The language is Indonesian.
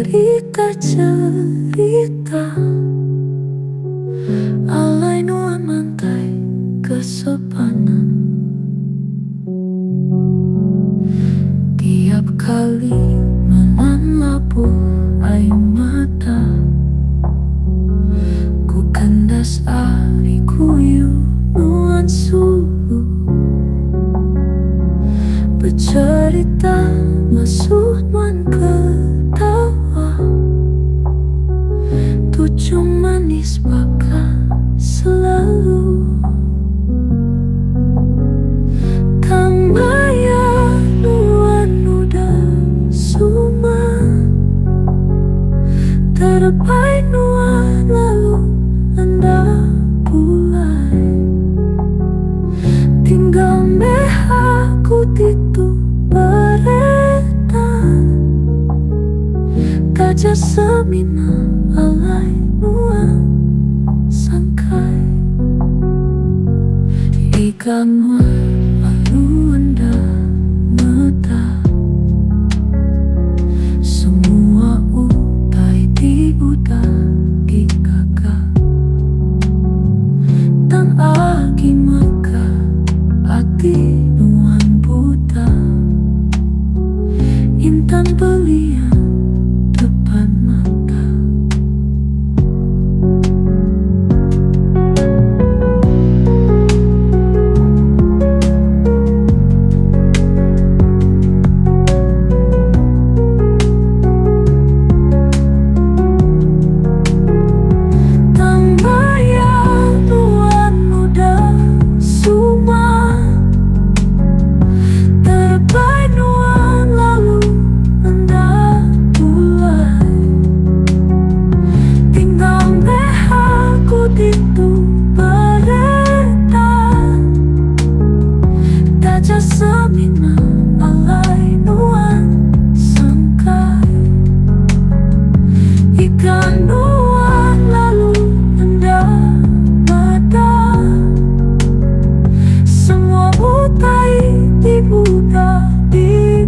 cerita-cerita alay nuan mantai kesopanan. Tiap kali menan lapur air mata, ku kandas ari kuyu nuan suhu, bercerita masuk nuan ketawa, tujuh manis bakal selalu. Tambaya nuan nuda suma, terpai nuan lalu anda pulai, tinggal mehaku titu beretan, gajah semina alai nuan sangkai, ikan nuan lalu anda meta, semua utai di udah di kakak, dan aki maka ati nuan buta, intan belian depan mata. Semina alai nuan sangkai, ikan nuan lalu anda mata, semua utai di buta di